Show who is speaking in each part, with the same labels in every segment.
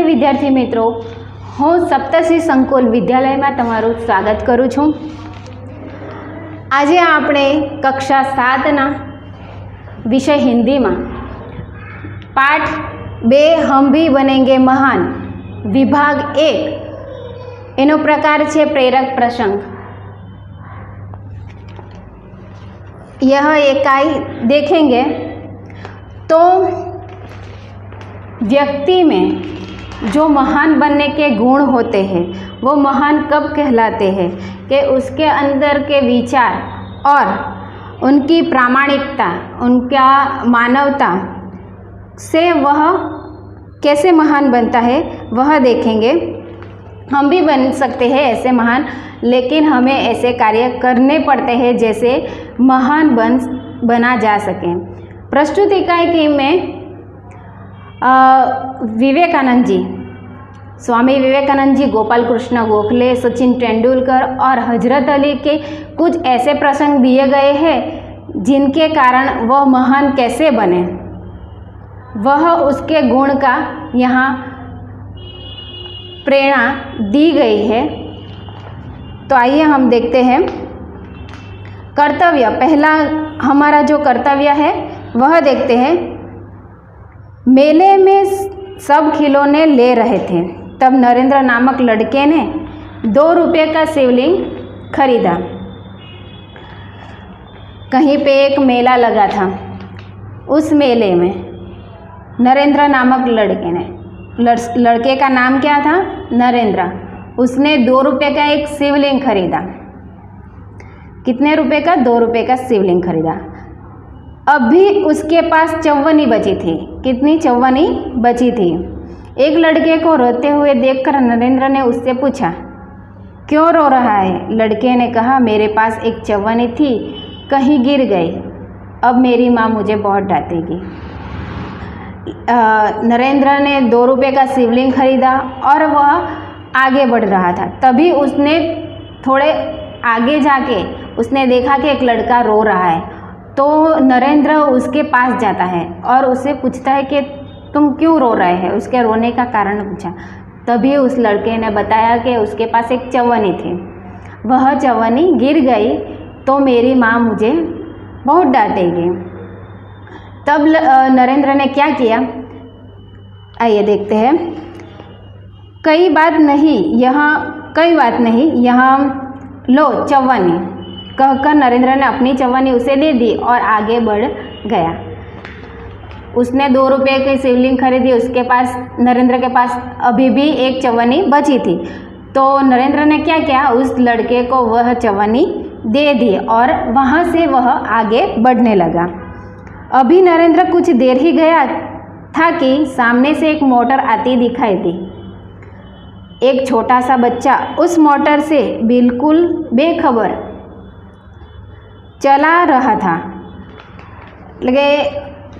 Speaker 1: नमस्ते विद्यार्थी मित्रों, हूँ सप्तश्री संकुल विद्यालय में तमाરું स्वागत करूँ छूँ। आज आपणे कक्षा 7 ना विषय हिंदी में पाठ 2 हम भी बनेंगे महान विभाग 1 एनो प्रकार छे प्रेरक प्रसंग। यह इकाई देखेंगे तो व्यक्ति में जो महान बनने के गुण होते हैं वो महान कब कहलाते हैं कि उसके अंदर के विचार और उनकी प्रामाणिकता, उनका मानवता से वह कैसे महान बनता है वह देखेंगे। हम भी बन सकते हैं ऐसे महान, लेकिन हमें ऐसे कार्य करने पड़ते हैं जैसे महान बना जा सके। प्रस्तुत इकाई में विवेकानंद जी, स्वामी विवेकानंद जी, गोपाल कृष्ण गोखले, सचिन तेंदुलकर और हजरत अली के कुछ ऐसे प्रसंग दिए गए हैं जिनके कारण वह महान कैसे बने, वह उसके गुण का यहाँ प्रेरणा दी गई है। तो आइए हम देखते हैं। कर्तव्य, पहला हमारा जो कर्तव्य है वह देखते हैं। मेले में सब खिलौने ले रहे थे, तब नरेंद्र नामक लड़के ने 2 रुपये का शिवलिंग खरीदा। कहीं पे एक मेला लगा था, उस मेले में नरेंद्र नामक लड़के ने, लड़के का नाम क्या था? नरेंद्र। उसने 2 रुपये का एक शिवलिंग खरीदा। कितने रुपए का? 2 रुपये का शिवलिंग खरीदा। अभी उसके पास चौवनी बची थी। कितनी चौवनी बची थी? एक लड़के को रोते हुए देखकर नरेंद्र ने उससे पूछा, क्यों रो रहा है? लड़के ने कहा, मेरे पास एक चौवनी थी, कहीं गिर गई, अब मेरी माँ मुझे बहुत डांटेगी। नरेंद्र ने 2 रुपये का शिवलिंग खरीदा और वह आगे बढ़ रहा था। तभी उसने थोड़े आगे जाके उसने देखा कि एक लड़का रो रहा है। तो नरेंद्र उसके पास जाता है और उससे पूछता है कि तुम क्यों रो रहे हैं? उसके रोने का कारण पूछा। तभी उस लड़के ने बताया कि उसके पास एक चौवनी थी, वह चौवनी गिर गई तो मेरी माँ मुझे बहुत डांटेगी। तब नरेंद्र ने क्या किया, आइए देखते हैं। कोई बात नहीं, यहाँ लो चौवनी, कहकर नरेंद्र ने अपनी चौवनी उसे दे दी और आगे बढ़ गया। उसने 2 रुपये की शिवलिंग खरीदी। उसके पास, नरेंद्र के पास अभी भी एक चौवनी बची थी। तो नरेंद्र ने क्या किया, उस लड़के को वह चौवनी दे दी और वहाँ से वह आगे बढ़ने लगा। अभी नरेंद्र कुछ देर ही गया था कि सामने से एक मोटर आती दिखाई दी। एक छोटा सा बच्चा उस मोटर से बिल्कुल बेखबर चला रहा था। लगे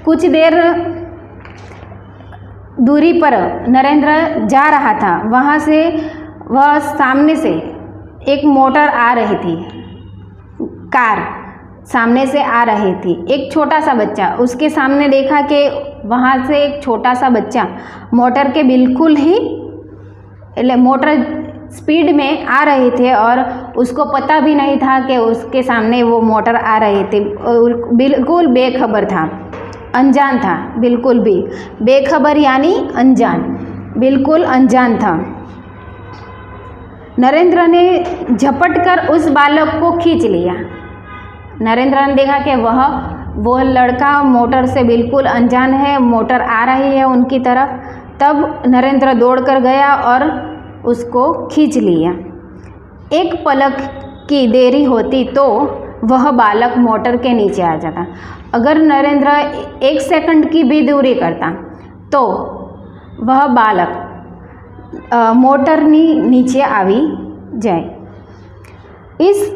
Speaker 1: कुछ देर दूरी पर नरेंद्र जा रहा था, वहाँ से वह सामने से एक मोटर आ रही थी, कार सामने से आ रही थी। एक छोटा सा बच्चा उसके सामने देखा कि वहाँ से एक छोटा सा बच्चा मोटर के बिल्कुल ही, मोटर स्पीड में आ रहे थे और उसको पता भी नहीं था कि उसके सामने वो मोटर आ रही थी। बिल्कुल बेखबर था, अनजान था, बिल्कुल भी बेखबर यानी अनजान, बिल्कुल अनजान था। नरेंद्र ने झपट कर उस बालक को खींच लिया। नरेंद्र ने देखा कि वो लड़का मोटर से बिल्कुल अनजान है, मोटर आ रही है उनकी तरफ। तब नरेंद्र दौड़कर गया और उसको खींच लिया। एक पलक की देरी होती तो वह बालक मोटर के नीचे आ जाता। अगर नरेंद्र 1 सेकंड की भी दूरी करता तो वह बालक मोटर नीचे आवी जाए। इस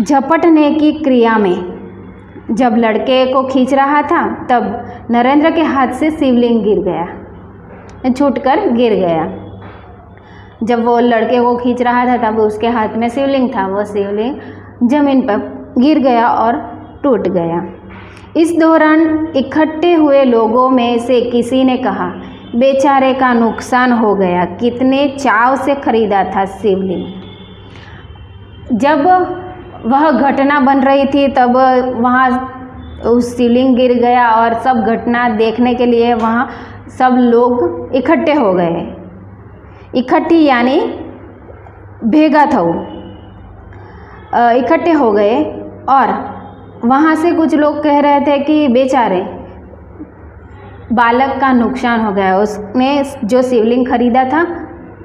Speaker 1: झपटने की क्रिया में जब लड़के को खींच रहा था तब नरेंद्र के हाथ से शिवलिंग गिर गया, छूटकर गिर गया। जब वो लड़के को खींच रहा था तब उसके हाथ में शिवलिंग था, वो शिवलिंग जमीन पर गिर गया और टूट गया। इस दौरान इकट्ठे हुए लोगों में से किसी ने कहा, बेचारे का नुकसान हो गया, कितने चाव से खरीदा था शिवलिंग। जब वह घटना बन रही थी तब वहाँ उस शिवलिंग गिर गया और सब घटना देखने के लिए वहाँ सब लोग इकट्ठे हो गए। इकट्ठी यानी भेगा था वो, इकट्ठे हो गए और वहाँ से कुछ लोग कह रहे थे कि बेचारे बालक का नुकसान हो गया, उसने जो शिवलिंग खरीदा था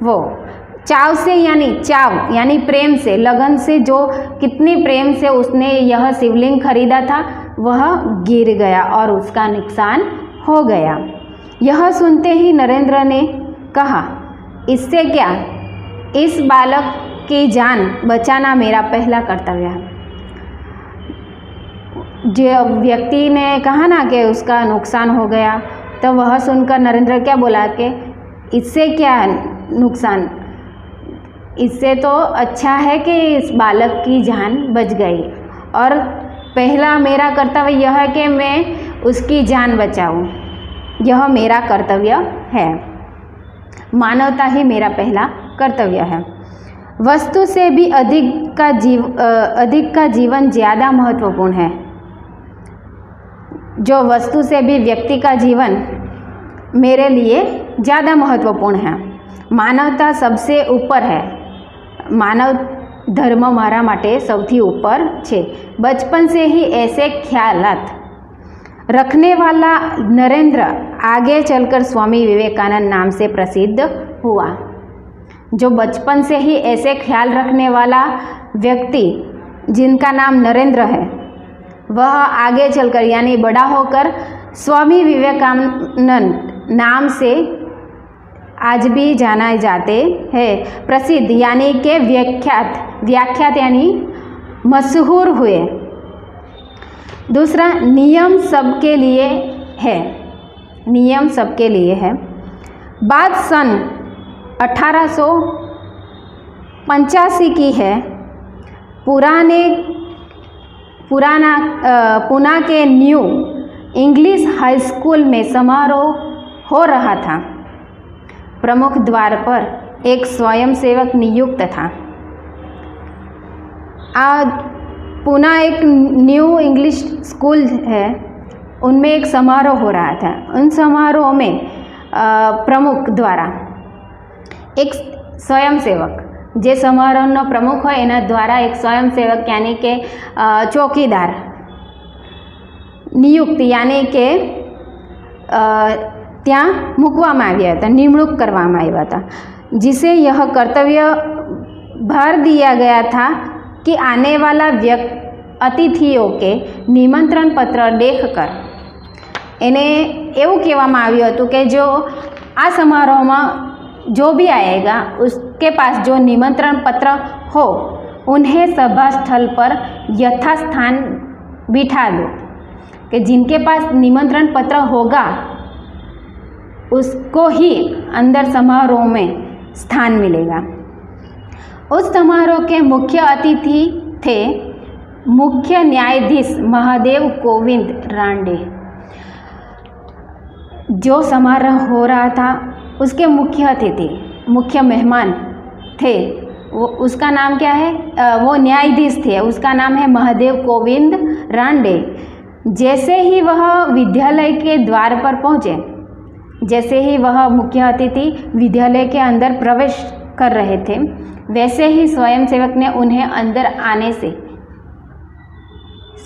Speaker 1: वो चाव से यानी प्रेम से, लगन से, जो कितनी प्रेम से उसने यह शिवलिंग खरीदा था वह गिर गया और उसका नुकसान हो गया। यह सुनते ही नरेंद्र ने कहा, इससे क्या, इस बालक की जान बचाना मेरा पहला कर्तव्य है। जो व्यक्ति ने कहा ना कि उसका नुकसान हो गया, तो वह सुनकर नरेंद्र क्या बोला कि इससे क्या नुकसान, इससे तो अच्छा है कि इस बालक की जान बच गई और पहला मेरा कर्तव्य यह है कि मैं उसकी जान बचाऊं, यह मेरा कर्तव्य है। मानवता ही मेरा पहला कर्तव्य है। वस्तु से भी अधिक का जीवन ज़्यादा महत्वपूर्ण है। जो वस्तु से भी व्यक्ति का जीवन मेरे लिए ज़्यादा महत्वपूर्ण है। मानवता सबसे ऊपर है। मानव धर्म मारा माटे सौथी ऊपर छे। बचपन से ही ऐसे ख्यालात रखने वाला नरेंद्र आगे चलकर स्वामी विवेकानंद नाम से प्रसिद्ध हुआ। जो बचपन से ही ऐसे ख्याल रखने वाला व्यक्ति जिनका नाम नरेंद्र है, वह आगे चलकर यानी बड़ा होकर स्वामी विवेकानंद नाम से आज भी जाना जाते हैं। प्रसिद्ध यानी के व्याख्यात यानी मशहूर हुए। दूसरा, नियम सबके लिए है। नियम सबके लिए है। बात सन 1885 की है। पुणे के न्यू इंग्लिश हाई स्कूल में समारोह हो रहा था। प्रमुख द्वार पर एक स्वयंसेवक नियुक्त था। पुणे एक न्यू इंग्लिश स्कूल है, उनमें एक समारोह हो रहा था। उन समारोह में प्रमुख द्वारा एक स्वयंसेवक, जे समारोहનો પ્રમુખ હોય એના દ્વારા એક સ્વયંસેવક यानी કે ચોકીદાર નિયુક્ત यानी કે ત્યાં મૂકવામાં આવ્યા હતા, નિમણૂક કરવામાં આવ્યા હતા, जिसे यह कर्तव्य भर दिया गया था कि आने वाला अतिथियों के निमंत्रण पत्र देखकर એને એવું કહેવામાં આવ્યું હતું કે જો આ સમારોહમાં जो भी आएगा उसके पास जो निमंत्रण पत्र हो उन्हें सभा स्थल पर यथास्थान बिठा दो, कि जिनके पास निमंत्रण पत्र होगा उसको ही अंदर समारोह में स्थान मिलेगा। उस समारोह के मुख्य अतिथि थे मुख्य न्यायाधीश महादेव कोविंद रांडे। जो समारोह हो रहा था उसके मुख्य अतिथि, मुख्य मेहमान थे, वो उसका नाम क्या है, वो न्यायाधीश थे, उसका नाम है महादेव कोविंद रांडे। जैसे ही वह विद्यालय के द्वार पर पहुँचे, जैसे ही वह मुख्य अतिथि विद्यालय के अंदर प्रवेश कर रहे थे, वैसे ही स्वयंसेवक ने उन्हें अंदर आने से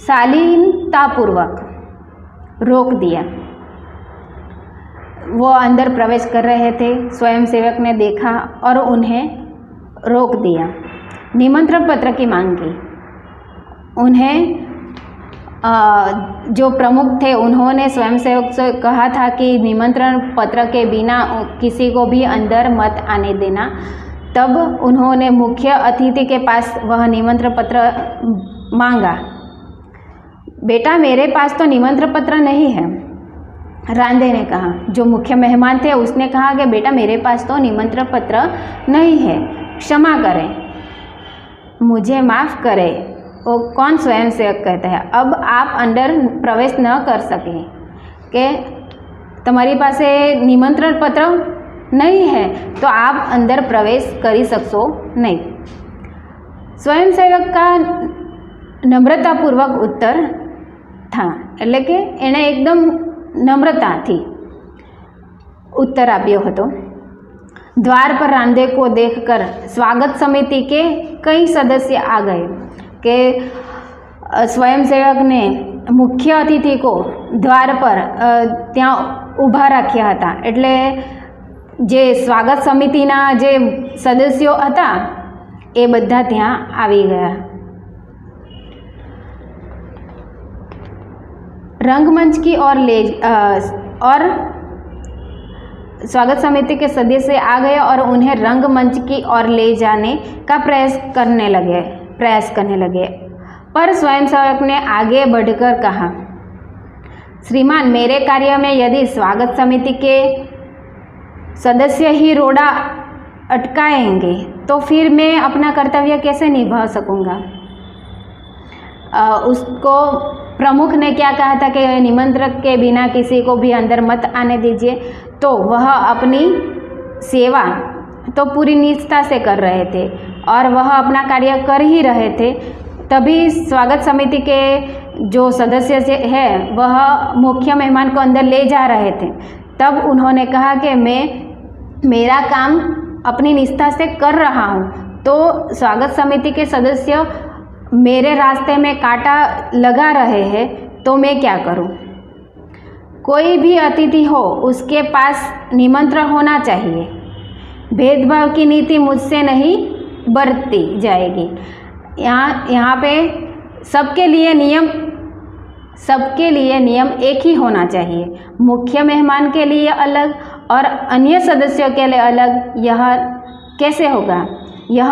Speaker 1: शालीनतापूर्वक रोक दिया। वो अंदर प्रवेश कर रहे थे, स्वयंसेवक ने देखा और उन्हें रोक दिया। निमंत्रण पत्र की मांग की। उन्हें जो प्रमुख थे उन्होंने स्वयंसेवक से कहा था कि निमंत्रण पत्र के बिना किसी को भी अंदर मत आने देना। तब उन्होंने मुख्य अतिथि के पास वह निमंत्रण पत्र मांगा। बेटा मेरे पास तो निमंत्रण पत्र नहीं है, रांडे ने कहा। जो मुख्य मेहमान थे उसने कहा कि बेटा मेरे पास तो निमंत्रण पत्र नहीं है, क्षमा करें, मुझे माफ़ करें। वो कौन स्वयंसेवक कहता है, अब आप अंदर प्रवेश न कर सके, कि તમારી પાસે નિમંત્રણ પત્ર નહીં है तो आप अंदर प्रवेश કરી શકશો નહીં। સ્વયંસેવક का નમ્રતાપૂર્વક ઉત્તર था, એટલે કે એણે એકદમ નમ્રતાથી उत्तर આપ્યો હતો। द्वार पर रांधे को देखकर स्वागत समिति के कई सदस्य आ गए कि स्वयंसेवक ने मुख्य अतिथि को द्वार पर ત્યાં ઊભા રાખ્યા હતા, એટલે જે સ્વાગત સમિતિના જે સદસ્યો હતા એ બધા ત્યાં આવી ગયા। रंगमंच की ओर और स्वागत समिति के सदस्य आ गए और उन्हें रंगमंच की ओर ले जाने का प्रयास करने लगे, पर स्वयंसेवक ने आगे बढ़कर कहा, श्रीमान, मेरे कार्य में यदि स्वागत समिति के सदस्य ही रोड़ा अटकाएंगे तो फिर मैं अपना कर्तव्य कैसे निभा सकूँगा। उसको प्रमुख ने क्या कहा था कि निमंत्रक के बिना किसी को भी अंदर मत आने दीजिए, तो वह अपनी सेवा तो पूरी निष्ठा से कर रहे थे और वह अपना कार्य कर ही रहे थे। तभी स्वागत समिति के जो सदस्य है वह मुख्य मेहमान को अंदर ले जा रहे थे। तब उन्होंने कहा कि मैं मेरा काम अपनी निष्ठा से कर रहा हूँ, तो स्वागत समिति के सदस्य मेरे रास्ते में कांटा लगा रहे हैं, तो मैं क्या करूं। कोई भी अतिथि हो उसके पास निमंत्रण होना चाहिए। भेदभाव की नीति मुझसे नहीं बरती जाएगी। यहाँ पे सबके लिए नियम एक ही होना चाहिए। मुख्य मेहमान के लिए अलग और अन्य सदस्यों के लिए अलग, यह कैसे होगा। यह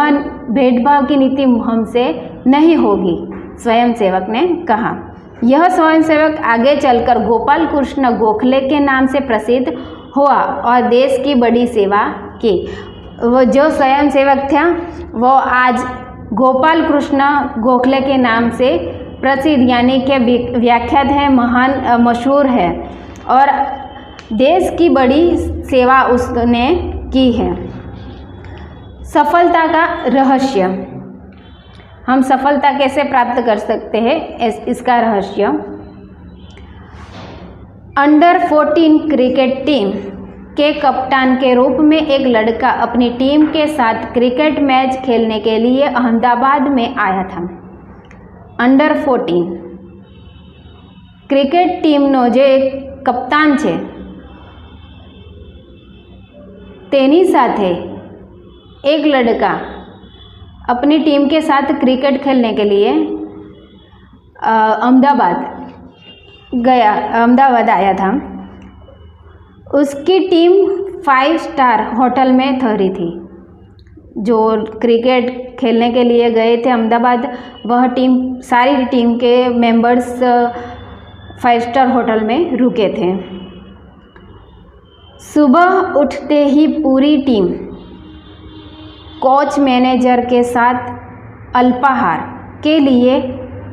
Speaker 1: भेदभाव की नीति हमसे नहीं होगी, स्वयंसेवक ने कहा। यह स्वयंसेवक आगे चलकर गोपाल कृष्ण गोखले के नाम से प्रसिद्ध हुआ और देश की बड़ी सेवा की। वो जो स्वयंसेवक था वो आज गोपाल कृष्ण गोखले के नाम से प्रसिद्ध यानी कि व्याख्यात है, महान मशहूर है और देश की बड़ी सेवा उसने की है। सफलता का रहस्य, हम सफलता कैसे प्राप्त कर सकते हैं, इसका रहस्य। अंडर 14 क्रिकेट टीम के कप्तान के रूप में एक लड़का अपनी टीम के साथ क्रिकेट मैच खेलने के लिए अहमदाबाद में आया था। अंडर 14 क्रिकेट टीमનો જે કપ્તાન છે તેની સાથે एक लड़का अपनी टीम के साथ क्रिकेट खेलने के लिए अहमदाबाद आया था। उसकी टीम 5 स्टार होटल में ठहरी थी। जो क्रिकेट खेलने के लिए गए थे अहमदाबाद, वह टीम, सारी टीम के मेंबर्स 5 स्टार होटल में रुके थे। सुबह उठते ही पूरी टीम कोच मैनेजर के साथ अल्पाहार के लिए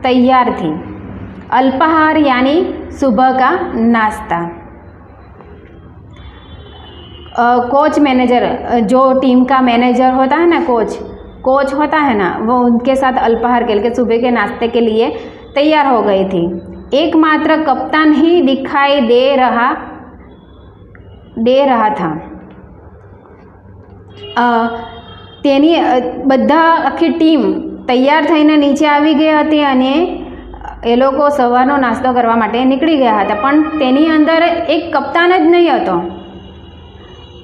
Speaker 1: तैयार थी। अल्पाहार यानी सुबह का नाश्ता। कोच मैनेजर, जो टीम का मैनेजर होता है ना, कोच होता है ना, वो उनके साथ अल्पाहार के लिए सुबह के नाश्ते के लिए तैयार हो गई थी। एकमात्र कप्तान ही दिखाई दे रहा था। તેની બધા આખી ટીમ તૈયાર થઈને નીચે આવી ગઈ હતી અને એ લોકો સવારનો નાસ્તો કરવા માટે નીકળી ગયા હતા, પણ તેની અંદર એક કપ્તાન જ નહીં હતો।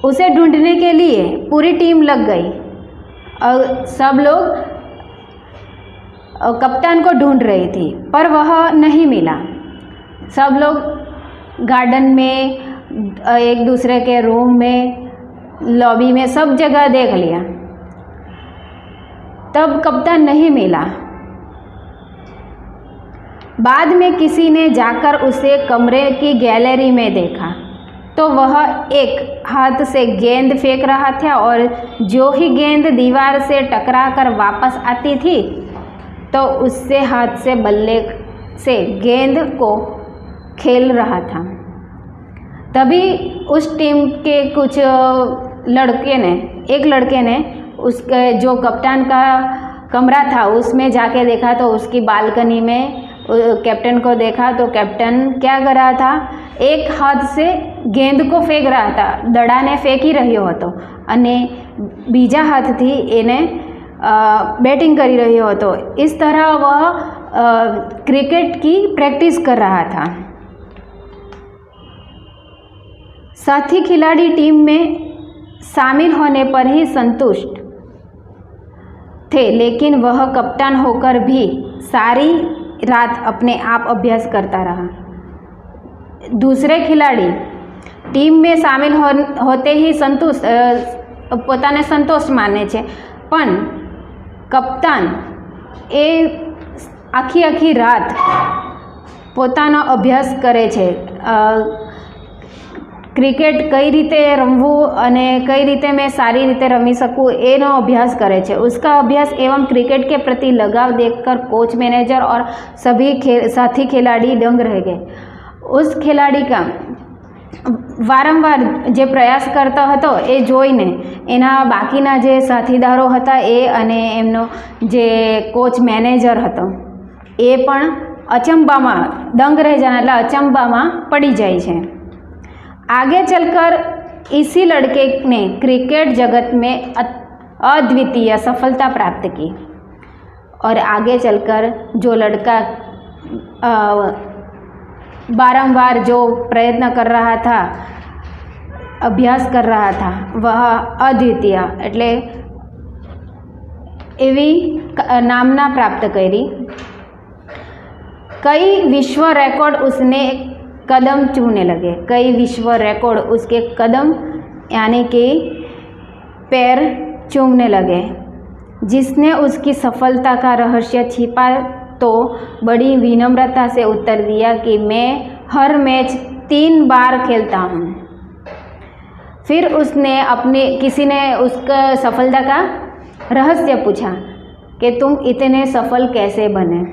Speaker 1: उसे ढूंढने के लिए पूरी टीम लग गई और सब लोग कप्तान को ढूंढ रही थी, पर वह नहीं मिला। सब लोग गार्डन में, एक दूसरे के रूम में, लॉबी में, सब जगह देख लिया, तब कप्तान नहीं मिला। बाद में किसी ने जाकर उसे कमरे की गैलरी में देखा तो वह एक हाथ से गेंद फेंक रहा था और जो ही गेंद दीवार से टकराकर वापस आती थी तो उससे हाथ से बल्ले से गेंद को खेल रहा था। तभी उस टीम के कुछ एक लड़के ने उसके जो कप्तान का कमरा था उसमें जाके देखा तो उसकी बालकनी में कैप्टन को देखा तो कैप्टन क्या कर रहा था, एक हाथ से गेंद को फेंक रहा था, દડાને ફેંકી રહ્યો હતો અને બીજા હાથથી એને बैटिंग કરી રહ્યો હતો। इस तरह वह क्रिकेट की प्रैक्टिस कर रहा था। साथी खिलाड़ी टीम में शामिल होने पर ही संतुष्ट थे, लेकिन वह कप्तान होकर भी सारी रात अपने आप अभ्यास करता रहा। दूसरे खिलाड़ी टीम में शामिल होते ही પોતાને સંતોષ માને છે, પણ કપ્તાન એ આખી રાત પોતાનો અભ્યાસ કરે છે। ક્રિકેટ કઈ રીતે રમવું અને કઈ રીતે मैं सारी रीते रमी सकूँ एनो अभ्यास करे छे। उसका अभ्यास एवं क्रिकेट के प्रति लगाव देखकर कोच, मैनेजर और सभी साथी खिलाड़ी दंग रह गए। उस खिलाड़ी का वारंवार जे प्रयास करता हतो ए जोईने एना बाकीना जे साथीदारो हता ए अने एमनो जे कोच, मैनेजर हतो ए पण अचंबामां दंग रही जाना એટલે अचंबामां पड़ी जाय छे। आगे चलकर इसी लड़के ने क्रिकेट जगत में अद्वितीय सफलता प्राप्त की और आगे चलकर जो लड़का बारंबार जो प्रयत्न कर रहा था, अभ्यास कर रहा था, वह अद्वितीय એટલે एवी नामना प्राप्त करी। कई विश्व रिकॉर्ड उसने कदम चूमने लगे। कई विश्व रिकॉर्ड उसके कदम यानी कि पैर चूमने लगे। जिसने उसकी सफलता का रहस्य छिपा तो बड़ी विनम्रता से उत्तर दिया कि मैं हर मैच 3 बार खेलता हूँ। फिर उसने किसी ने उसका सफलता का रहस्य पूछा कि तुम इतने सफल कैसे बने,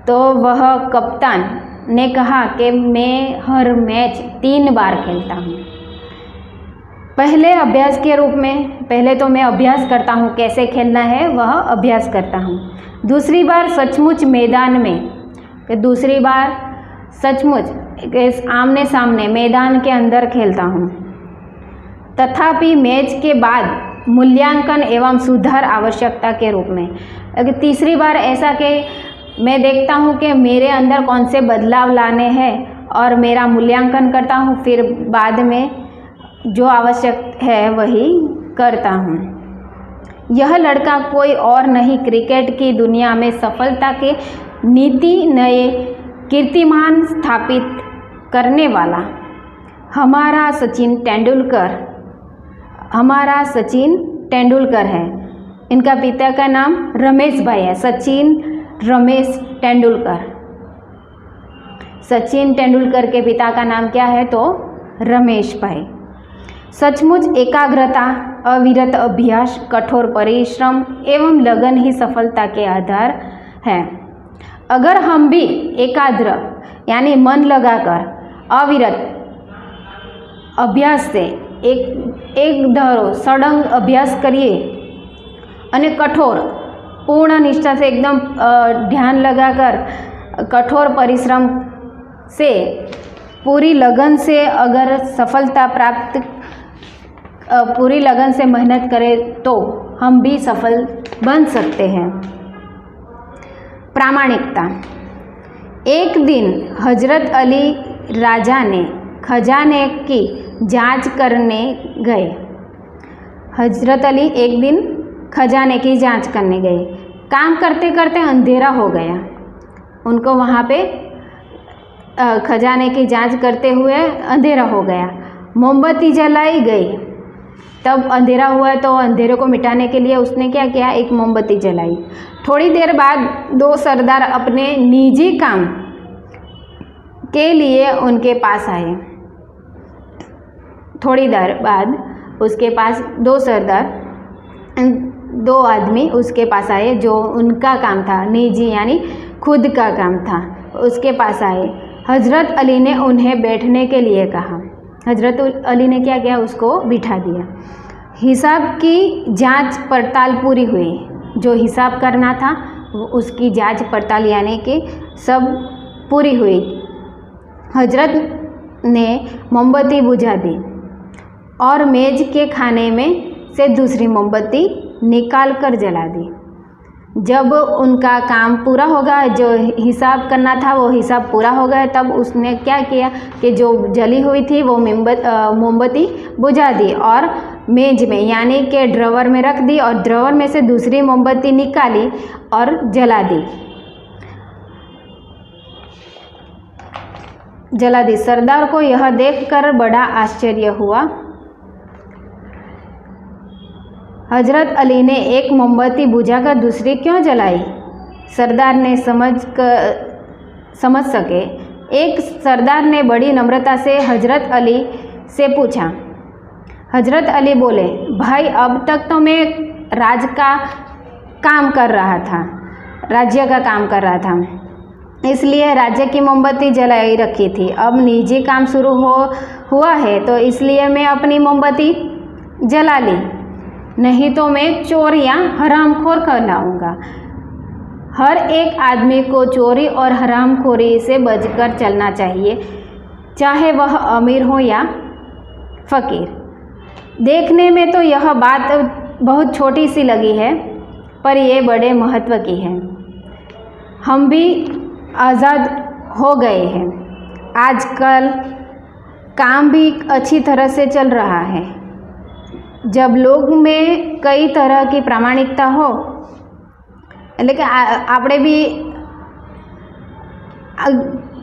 Speaker 1: तो वह कप्तान ने कहा कि मैं हर मैच 3 बार खेलता हूँ। पहले अभ्यास के रूप में, पहले तो मैं अभ्यास करता हूँ कैसे खेलना है, वह अभ्यास करता हूँ। दूसरी बार सचमुच मैदान में, दूसरी बार सचमुच आमने सामने मैदान के अंदर खेलता हूँ। तथापि मैच के बाद मूल्यांकन एवं सुधार आवश्यकता के रूप में। अगर तीसरी बार ऐसा कि मैं देखता हूँ कि मेरे अंदर कौन से बदलाव लाने हैं और मेरा मूल्यांकन करता हूँ, फिर बाद में जो आवश्यक है वही करता हूँ। यह लड़का कोई और नहीं, क्रिकेट की दुनिया में सफलता के नीति नए कीर्तिमान स्थापित करने वाला हमारा सचिन तेंदुलकर है। इनका पिता का नाम रमेश भाई है, रमेश तेंदुलकर। सचिन तेंदुलकर के पिता का नाम क्या है, तो रमेश भाई। सचमुच एकाग्रता, अविरत अभ्यास, कठोर परिश्रम एवं लगन ही सफलता के आधार है। अगर हम भी एकाग्र यानी मन लगाकर अविरत अभ्यास से एक धारो सड़ंग अभ्यास करिए અને कठोर पूर्ण निष्ठा से एकदम ध्यान लगाकर कठोर परिश्रम से पूरी लगन से अगर सफलता प्राप्त पूरी लगन से मेहनत करें तो हम भी सफल बन सकते हैं। प्रामाणिकता। एक दिन हजरत अली राजा ने खजाने की जांच करने गए। हजरत अली एक दिन खजाने की जांच करने गए। काम करते करते अंधेरा हो गया। उनको वहाँ पे खजाने की जांच करते हुए अंधेरा हो गया। मोमबत्ती जलाई गई। तब अंधेरा हुआ तो अंधेरे को मिटाने के लिए उसने क्या किया, एक मोमबत्ती जलाई। थोड़ी देर बाद 2 सरदार अपने निजी काम के लिए उनके पास आए। थोड़ी देर बाद उसके पास 2 सरदार, 2 आदमी उसके पास आए जो उनका काम था, निजी यानी खुद का काम था, उसके पास आए। हज़रत अली ने उन्हें बैठने के लिए कहा। हज़रत अली ने क्या किया, उसको बिठा दिया। हिसाब की जांच पड़ताल पूरी हुई। जो हिसाब करना था उसकी जांच पड़ताल यानी कि सब पूरी हुई। हजरत ने मोमबत्ती बुझा दी और मेज़ के खाने में से दूसरी मोमबत्ती निकाल कर जला दी। जब उनका काम पूरा होगा, जो हिसाब करना था वो हिसाब पूरा हो गया, तब उसने क्या किया कि जो जली हुई थी वो मोमबत्ती बुझा दी और मेज में यानी कि ड्रॉवर में रख दी और ड्रॉवर में से दूसरी मोमबत्ती निकाली और जला दी। सरदार को यह देखकर बड़ा आश्चर्य हुआ। हजरत अली ने एक मोमबत्ती बुझाकर दूसरी क्यों जलाई? सरदार ने समझ सके। एक सरदार ने बड़ी नम्रता से हजरत अली से पूछा। हजरत अली बोले, भाई अब तक तो मैं राज्य का काम कर रहा था, इसलिए राज्य की मोमबत्ती जलाई रखी थी। अब निजी काम शुरू हुआ है तो इसलिए मैं अपनी मोमबत्ती जला ली, नहीं तो मैं चोर या हरामखोर कहलाऊंगा। हर एक आदमी को चोरी और हरामखोरी से बचकर चलना चाहिए, चाहे वह अमीर हो या फ़कीर। देखने में तो यह बात बहुत छोटी सी लगी है, पर यह बड़े महत्व की है। हम भी आज़ाद हो गए हैं। आजकल काम भी अच्छी तरह से चल रहा है। जब लोग में कई तरह की प्रामाणिकता हो, એટલે કે આપણે બી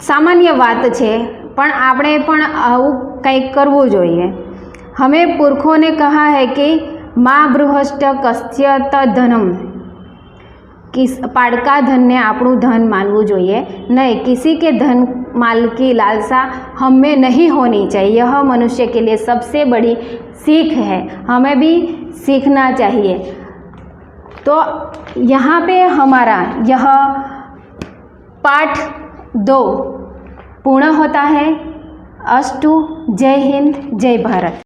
Speaker 1: સામાન્ય વાત છે, પણ આપણે પણ આવું કંઈક કરવું જોઈએ। हमें पुरखों ने कहा है कि माँ बृहस्थ कस्यत धनम, किस पाड़का धन ने આપણું धन मानવું જોઈએ नहीं। किसी के धन माल की लालसा हम में नहीं होनी चाहिए। यह मनुष्य के लिए सबसे बड़ी सीख है, हमें भी सीखना चाहिए। तो यहाँ पे हमारा यह पाठ 2 पूर्ण होता है। अस्तु। जय हिंद, जय भारत।